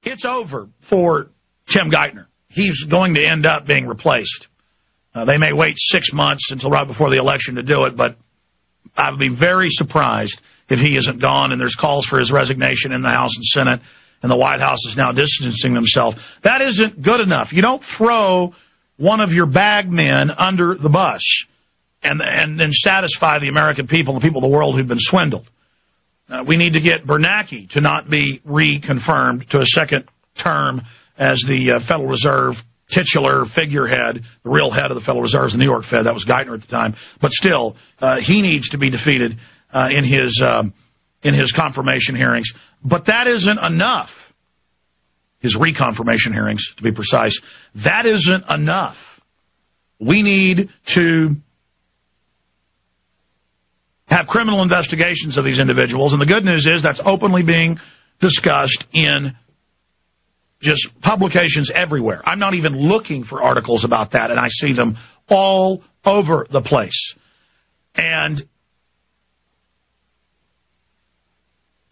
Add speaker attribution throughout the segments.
Speaker 1: It's over for Tim Geithner. He's going to end up being replaced. They may wait 6 months until right before the election to do it, but I would be very surprised if he isn't gone, and there's calls for his resignation in the House and Senate, and the White House is now distancing themselves. That isn't good enough. You don't throw one of your bag men under the bus and then satisfy the American people, the people of the world who've been swindled. We need to get Bernanke to not be reconfirmed to a second term as the Federal Reserve titular figurehead, the real head of the Federal Reserve, the New York Fed. That was Geithner at the time. But still, he needs to be defeated in his confirmation hearings. But that isn't enough. His reconfirmation hearings, to be precise. That isn't enough. We need to have criminal investigations of these individuals. And the good news is that's openly being discussed in just publications everywhere. I'm not even looking for articles about that, and I see them all over the place. And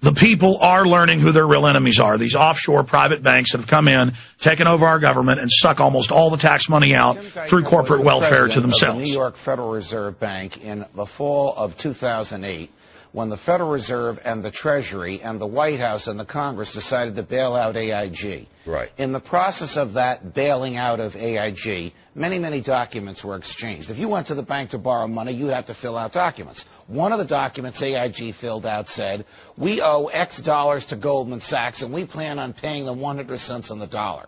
Speaker 1: the people are learning who their real enemies are. These offshore private banks that have come in, taken over our government, and suck almost all the tax money out through corporate welfare to themselves.
Speaker 2: The New York Federal Reserve Bank in the fall of 2008, when the Federal Reserve and the Treasury and the White House and the Congress decided to bail out AIG.
Speaker 3: Right.
Speaker 2: In the process of that bailing out of AIG, many, many documents were exchanged. If you went to the bank to borrow money, you'd have to fill out documents. One of the documents AIG filled out said, we owe X dollars to Goldman Sachs, and we plan on paying them 100 cents on the dollar.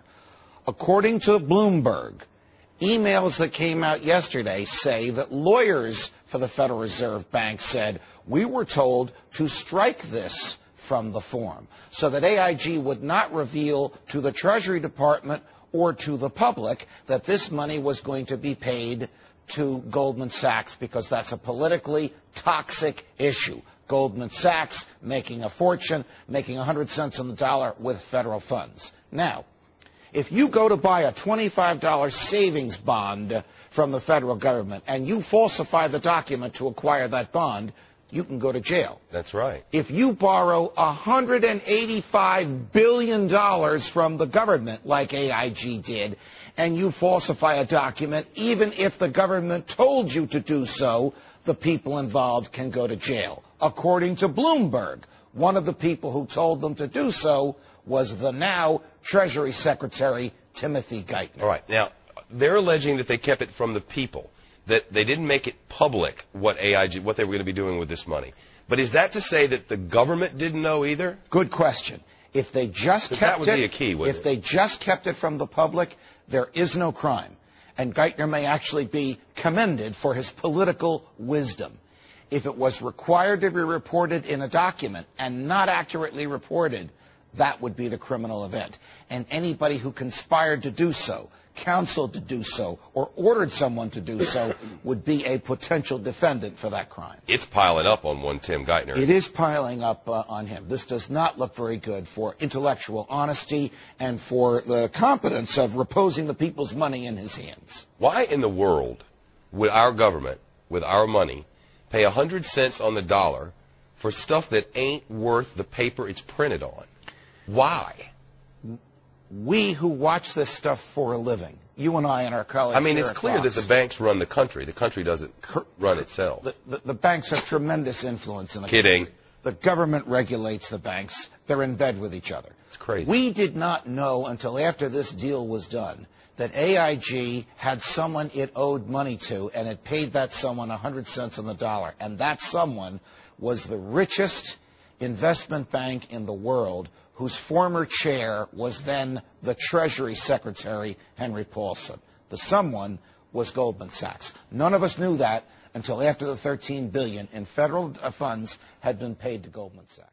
Speaker 2: According to Bloomberg, emails that came out yesterday say that lawyers for the Federal Reserve Bank said, we were told to strike this from the form so that AIG would not reveal to the Treasury Department or to the public that this money was going to be paid to Goldman Sachs because that's a politically toxic issue. Goldman Sachs making a fortune, making 100 cents on the dollar with federal funds. Now, if you go to buy a $25 savings bond from the federal government and you falsify the document to acquire that bond, you can go to jail.
Speaker 3: That's right.
Speaker 2: If you borrow $185 billion from the government, like AIG did, and you falsify a document, even if the government told you to do so, the people involved can go to jail. According to Bloomberg, one of the people who told them to do so was the now Treasury Secretary, Timothy Geithner.
Speaker 3: All right. Now, they're alleging that they kept it from the people, that they didn't make it public what they were going to be doing with this money. But is that to say that the government didn't know either?
Speaker 2: Good question. If they just kept
Speaker 3: that would be a key, wouldn't
Speaker 2: if
Speaker 3: it?
Speaker 2: they just kept it from the public, there is no crime. And Geithner may actually be commended for his political wisdom. If it was required to be reported in a document and not accurately reported, that would be the criminal event. And anybody who conspired to do so, counseled to do so, or ordered someone to do so would be a potential defendant for that crime.
Speaker 3: It's piling up on one Tim Geithner.
Speaker 2: It is piling up on him. This does not look very good for intellectual honesty and for the competence of reposing the people's money in his hands.
Speaker 3: Why in the world would our government, with our money, pay 100 cents on the dollar for stuff that ain't worth the paper it's printed on? Why?
Speaker 2: We who watch this stuff for a living, you and I and our colleagues.
Speaker 3: I mean, it's
Speaker 2: here at
Speaker 3: clear
Speaker 2: Fox,
Speaker 3: that the banks run the country. The country doesn't run itself.
Speaker 2: The banks have tremendous influence in the
Speaker 3: Kidding.
Speaker 2: country. The government regulates the banks. They're in bed with each other.
Speaker 3: It's crazy.
Speaker 2: We did not know until after this deal was done that AIG had someone it owed money to, and it paid that someone 100 cents on the dollar. And that someone was the richest investment bank in the world, whose former chair was then the Treasury Secretary, Henry Paulson. The someone was Goldman Sachs. None of us knew that until after the $13 billion in federal funds had been paid to Goldman Sachs.